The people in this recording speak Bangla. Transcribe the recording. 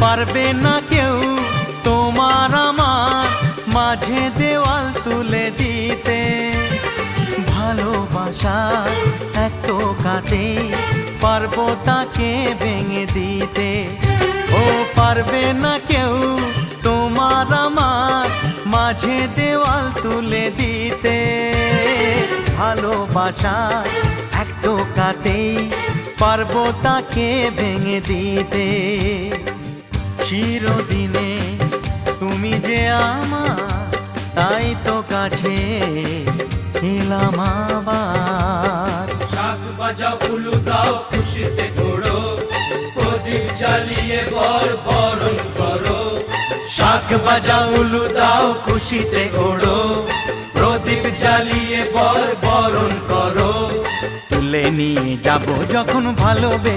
পারবে না কেউ তোমার আমার মাঝে দেওয়াল তুলে দিতে। ভালোবাসা এক টোকাতে পারবো তাকে ভেঙে দিতে। ও পারবে না কেউ তোমার আমার মাঝে দেওয়াল তুলে দিতে। ভালোবাসা এক টোকাতেই পারবো তাকে ভেঙে দিতে। চিরদিনে তুমি যে আমার, তাই তো কাছে এলাম আবার। শাক বাজাও উলু দাও খুশিতে ঘোড়ো, প্রদীপ জ্বালিয়ে বর বরণ করো। শাক বাজাও উলু দাও খুশিতে ওড়ো, প্রদীপ জ্বালিয়ে বর বরণ করো। তুলে নিয়ে যাব যখন ভালোবেসে